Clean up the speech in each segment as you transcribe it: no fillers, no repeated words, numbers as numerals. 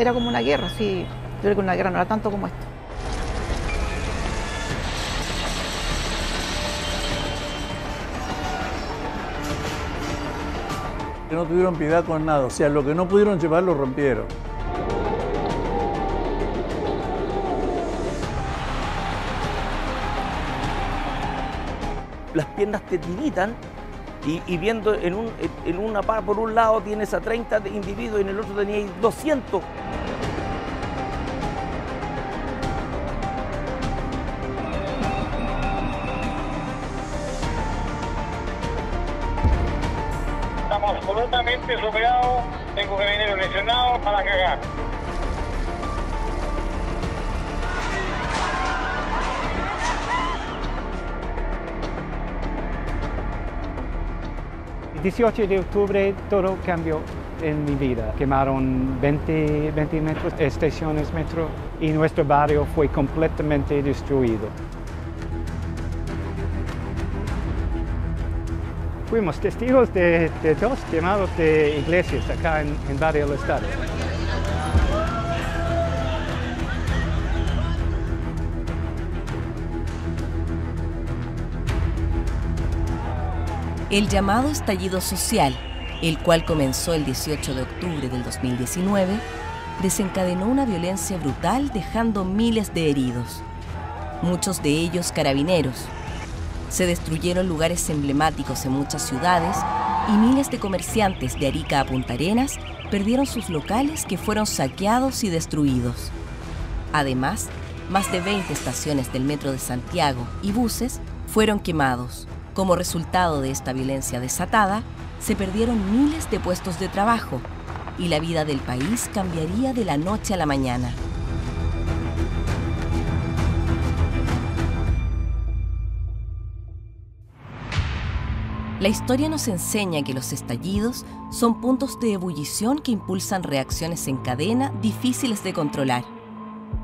era como una guerra, sí. Yo creo que una guerra no era tanto como esto. Que no tuvieron piedad con nada, o sea, lo que no pudieron llevar lo rompieron. Las piernas te tiritan y viendo en una par por un lado tienes a 30 individuos y en el otro tenías 200. Estamos absolutamente superados, tengo carabineros lesionados para cagar. El 18 de octubre todo cambió en mi vida. Quemaron 20 metros, estaciones metro, y nuestro barrio fue completamente destruido. Fuimos testigos de dos quemados de iglesias acá en Barrio del Estado. El llamado estallido social, el cual comenzó el 18 de octubre del 2019, desencadenó una violencia brutal dejando miles de heridos, muchos de ellos carabineros. Se destruyeron lugares emblemáticos en muchas ciudades y miles de comerciantes de Arica a Punta Arenas perdieron sus locales que fueron saqueados y destruidos. Además, más de 20 estaciones del Metro de Santiago y buses fueron quemados. Como resultado de esta violencia desatada, se perdieron miles de puestos de trabajo y la vida del país cambiaría de la noche a la mañana. La historia nos enseña que los estallidos son puntos de ebullición que impulsan reacciones en cadena difíciles de controlar.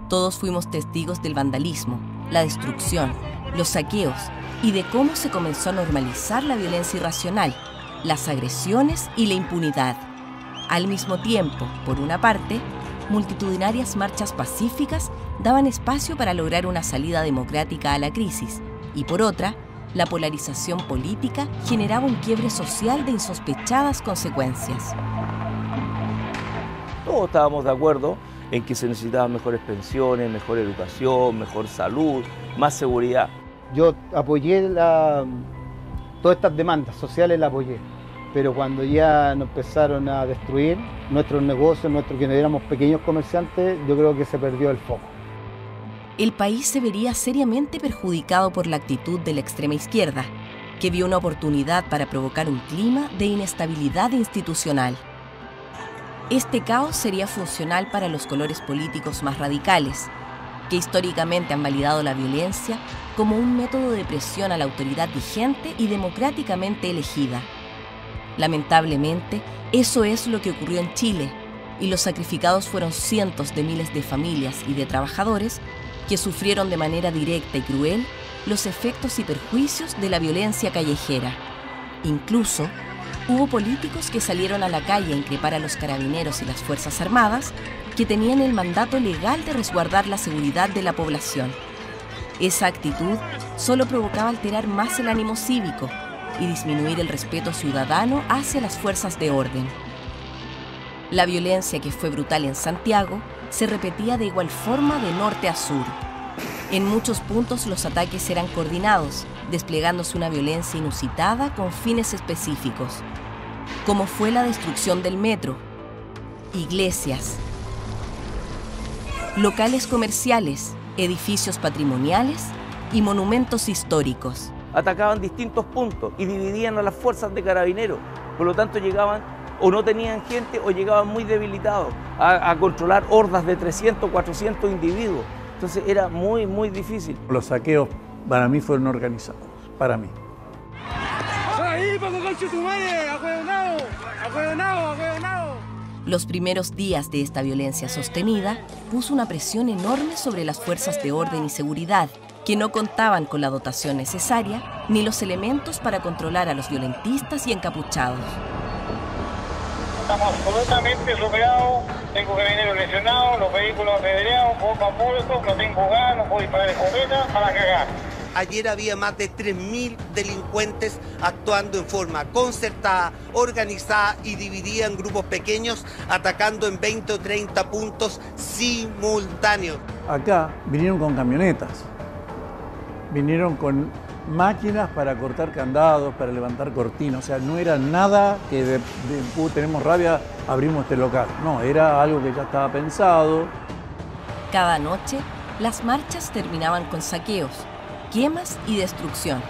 Todos fuimos testigos del vandalismo, la destrucción, los saqueos y de cómo se comenzó a normalizar la violencia irracional, las agresiones y la impunidad. Al mismo tiempo, por una parte, multitudinarias marchas pacíficas daban espacio para lograr una salida democrática a la crisis y por otra, la polarización política generaba un quiebre social de insospechadas consecuencias. Todos estábamos de acuerdo en que se necesitaban mejores pensiones, mejor educación, mejor salud, más seguridad. Yo apoyé todas estas demandas sociales, las apoyé, pero cuando ya nos empezaron a destruir nuestros negocios, que éramos pequeños comerciantes, yo creo que se perdió el foco. El país se vería seriamente perjudicado por la actitud de la extrema izquierda, que vio una oportunidad para provocar un clima de inestabilidad institucional. Este caos sería funcional para los colores políticos más radicales, que históricamente han validado la violencia como un método de presión a la autoridad vigente y democráticamente elegida. Lamentablemente, eso es lo que ocurrió en Chile, y los sacrificados fueron cientos de miles de familias y de trabajadores que sufrieron de manera directa y cruel los efectos y perjuicios de la violencia callejera. Incluso, hubo políticos que salieron a la calle a increpar a los carabineros y las Fuerzas Armadas que tenían el mandato legal de resguardar la seguridad de la población. Esa actitud solo provocaba alterar más el ánimo cívico y disminuir el respeto ciudadano hacia las fuerzas de orden. La violencia que fue brutal en Santiago se repetía de igual forma de norte a sur. En muchos puntos los ataques eran coordinados, desplegándose una violencia inusitada con fines específicos, como fue la destrucción del metro, iglesias, locales comerciales, edificios patrimoniales y monumentos históricos. Atacaban distintos puntos y dividían a las fuerzas de carabineros, por lo tanto llegaban o no tenían gente o llegaban muy debilitados a controlar hordas de 300, 400 individuos. Entonces era muy, muy difícil. Los saqueos para mí fueron organizados, para mí. Los primeros días de esta violencia sostenida puso una presión enorme sobre las fuerzas de orden y seguridad, que no contaban con la dotación necesaria ni los elementos para controlar a los violentistas y encapuchados. Estamos absolutamente superados. Tengo carabineros lesionados, los vehículos apedreados, bombas muertos, no tengo gas, no puedo disparar escopeta para cagar. Ayer había más de 3.000 delincuentes actuando en forma concertada, organizada y dividida en grupos pequeños, atacando en 20 o 30 puntos simultáneos. Acá vinieron con camionetas, vinieron con máquinas para cortar candados, para levantar cortinas. O sea, no era nada que tenemos rabia, abrimos este local. No, era algo que ya estaba pensado. Cada noche, las marchas terminaban con saqueos, quemas y destrucción.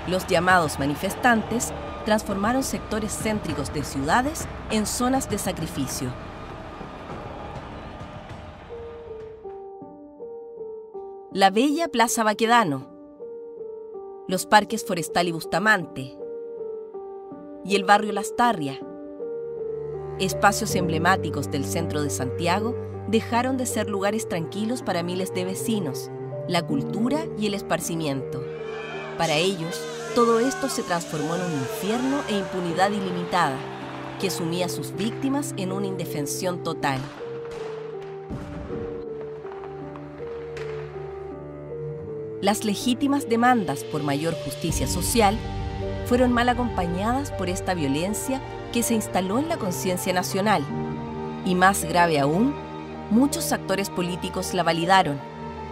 Los llamados manifestantes transformaron sectores céntricos de ciudades en zonas de sacrificio. La bella Plaza Baquedano, los parques Forestal y Bustamante y el barrio Lastarria, espacios emblemáticos del centro de Santiago, dejaron de ser lugares tranquilos para miles de vecinos, la cultura y el esparcimiento. Para ellos, todo esto se transformó en un infierno e impunidad ilimitada, que sumía a sus víctimas en una indefensión total. Las legítimas demandas por mayor justicia social fueron mal acompañadas por esta violencia que se instaló en la conciencia nacional. Y más grave aún, muchos actores políticos la validaron,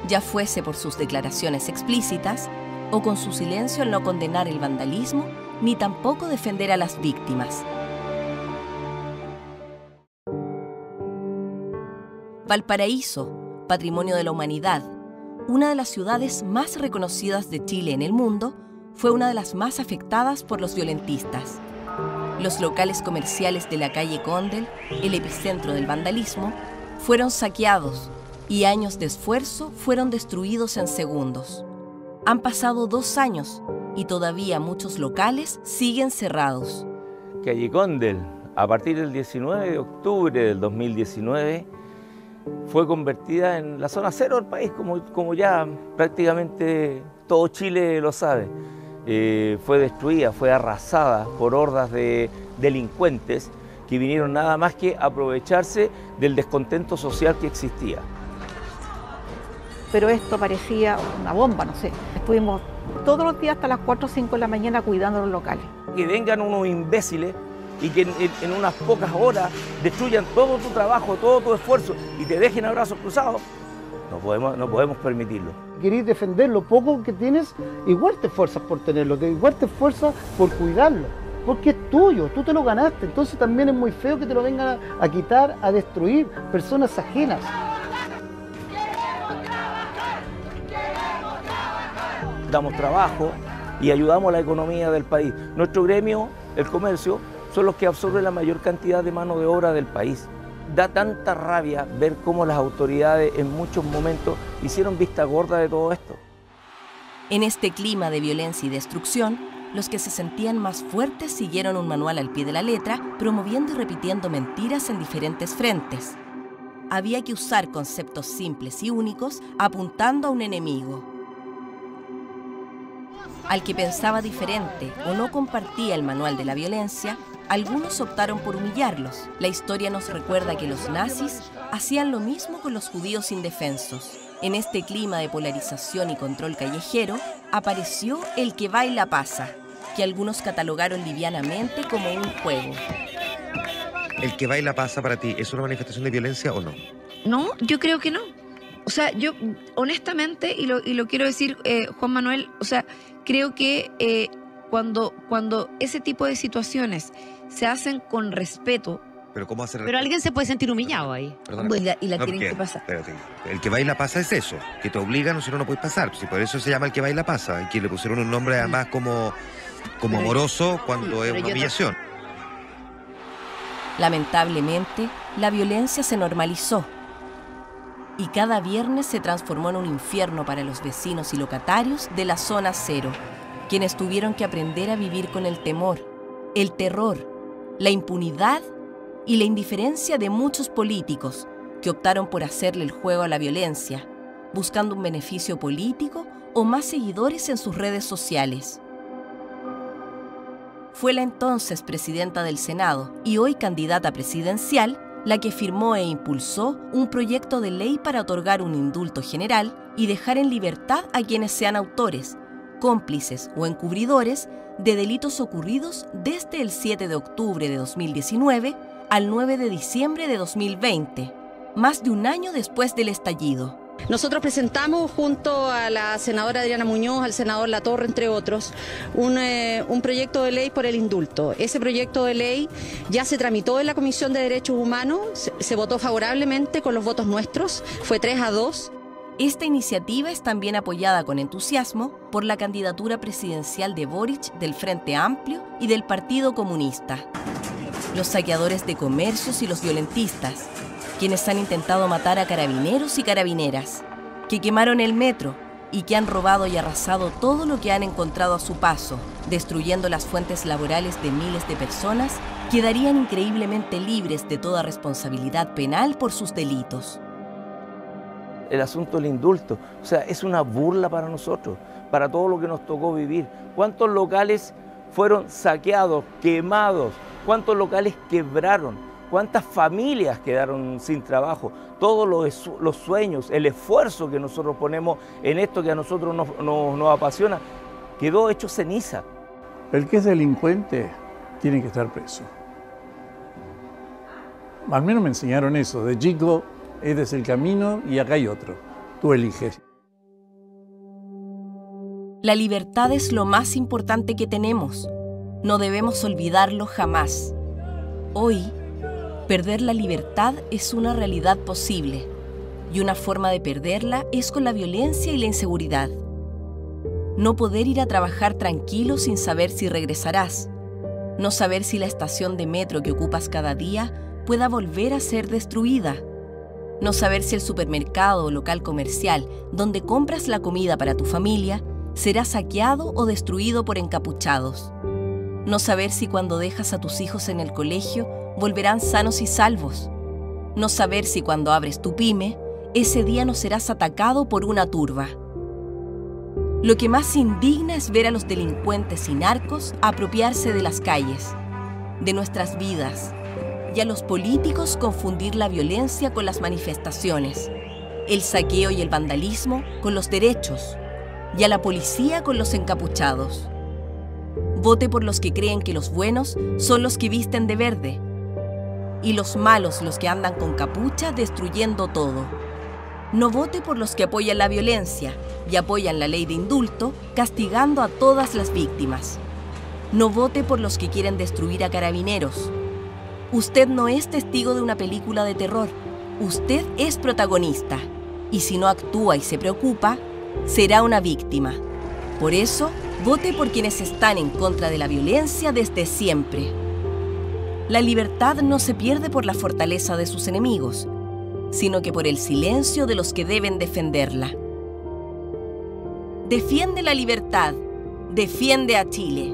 ya fuese por sus declaraciones explícitas o con su silencio al no condenar el vandalismo ni tampoco defender a las víctimas. Valparaíso, patrimonio de la humanidad, una de las ciudades más reconocidas de Chile en el mundo, fue una de las más afectadas por los violentistas. Los locales comerciales de la calle Condel, el epicentro del vandalismo, fueron saqueados y años de esfuerzo fueron destruidos en segundos. Han pasado 2 años y todavía muchos locales siguen cerrados. Calle Condel, a partir del 19 de octubre del 2019, fue convertida en la zona cero del país, como ya prácticamente todo Chile lo sabe. Fue destruida, fue arrasada por hordas de delincuentes que vinieron nada más que aprovecharse del descontento social que existía. Pero esto parecía una bomba, no sé. Estuvimos todos los días hasta las 4 o 5 de la mañana cuidando los locales. Que vengan unos imbéciles y que en unas pocas horas destruyan todo tu trabajo, todo tu esfuerzo y te dejen a brazos cruzados, no podemos permitirlo. Querés defender lo poco que tienes, igual te esfuerzas por tenerlo, igual te esfuerzas por cuidarlo, porque es tuyo, tú te lo ganaste. Entonces también es muy feo que te lo vengan a quitar, a destruir personas ajenas. Damos trabajo y ayudamos a la economía del país. Nuestro gremio, el comercio, son los que absorben la mayor cantidad de mano de obra del país. Da tanta rabia ver cómo las autoridades en muchos momentos hicieron vista gorda de todo esto. En este clima de violencia y destrucción, los que se sentían más fuertes siguieron un manual al pie de la letra, promoviendo y repitiendo mentiras en diferentes frentes. Había que usar conceptos simples y únicos apuntando a un enemigo. Al que pensaba diferente o no compartía el manual de la violencia, algunos optaron por humillarlos. La historia nos recuerda que los nazis hacían lo mismo con los judíos indefensos. En este clima de polarización y control callejero, apareció el que baila pasa, que algunos catalogaron livianamente como un juego. ¿El que baila pasa para ti es una manifestación de violencia o no? No, yo creo que no. O sea, yo honestamente, y lo quiero decir, Juan Manuel, o sea, creo que cuando ese tipo de situaciones se hacen con respeto. Pero ¿cómo hacer? Pero alguien se puede sentir humillado ahí. Y la tienen que pasar. Espérate. El que baila pasa es eso, que te obligan, o si no, no puedes pasar. Si por eso se llama el que baila pasa, y que le pusieron un nombre además como amoroso cuando es una humillación. Lamentablemente, la violencia se normalizó y cada viernes se transformó en un infierno para los vecinos y locatarios de la zona cero, quienes tuvieron que aprender a vivir con el temor, el terror, la impunidad y la indiferencia de muchos políticos que optaron por hacerle el juego a la violencia, buscando un beneficio político o más seguidores en sus redes sociales. Fue la entonces presidenta del Senado y hoy candidata presidencial la que firmó e impulsó un proyecto de ley para otorgar un indulto general y dejar en libertad a quienes sean autores, cómplices o encubridores de delitos ocurridos desde el 7 de octubre de 2019 al 9 de diciembre de 2020, más de un año después del estallido. Nosotros presentamos junto a la senadora Adriana Muñoz, al senador Latorre, entre otros, un proyecto de ley por el indulto. Ese proyecto de ley ya se tramitó en la Comisión de Derechos Humanos, se votó favorablemente con los votos nuestros, fue 3-2. Esta iniciativa es también apoyada con entusiasmo por la candidatura presidencial de Boric del Frente Amplio y del Partido Comunista. Los saqueadores de comercios y los violentistas, quienes han intentado matar a carabineros y carabineras, que quemaron el metro y que han robado y arrasado todo lo que han encontrado a su paso, destruyendo las fuentes laborales de miles de personas, quedarían increíblemente libres de toda responsabilidad penal por sus delitos. El asunto del indulto, o sea, es una burla para nosotros, para todo lo que nos tocó vivir. ¿Cuántos locales fueron saqueados, quemados? ¿Cuántos locales quebraron? ¿Cuántas familias quedaron sin trabajo? Todos los sueños, el esfuerzo que nosotros ponemos en esto que a nosotros nos apasiona, quedó hecho ceniza. El que es delincuente tiene que estar preso. Al menos me enseñaron eso. De chico, este es el camino y acá hay otro. Tú eliges. La libertad es lo más importante que tenemos. No debemos olvidarlo jamás. Hoy, perder la libertad es una realidad posible, y una forma de perderla es con la violencia y la inseguridad. No poder ir a trabajar tranquilo sin saber si regresarás. No saber si la estación de metro que ocupas cada día pueda volver a ser destruida. No saber si el supermercado o local comercial donde compras la comida para tu familia será saqueado o destruido por encapuchados. No saber si cuando dejas a tus hijos en el colegio volverán sanos y salvos. No saber si cuando abres tu pyme, ese día no serás atacado por una turba. Lo que más indigna es ver a los delincuentes y narcos apropiarse de las calles, de nuestras vidas, y a los políticos confundir la violencia con las manifestaciones, el saqueo y el vandalismo con los derechos, y a la policía con los encapuchados. Vote por los que creen que los buenos son los que visten de verde, y los malos los que andan con capucha destruyendo todo. No vote por los que apoyan la violencia y apoyan la ley de indulto, castigando a todas las víctimas. No vote por los que quieren destruir a carabineros. Usted no es testigo de una película de terror. Usted es protagonista. Y si no actúa y se preocupa, será una víctima. Por eso, vote por quienes están en contra de la violencia desde siempre. La libertad no se pierde por la fortaleza de sus enemigos, sino que por el silencio de los que deben defenderla. Defiende la libertad, defiende a Chile.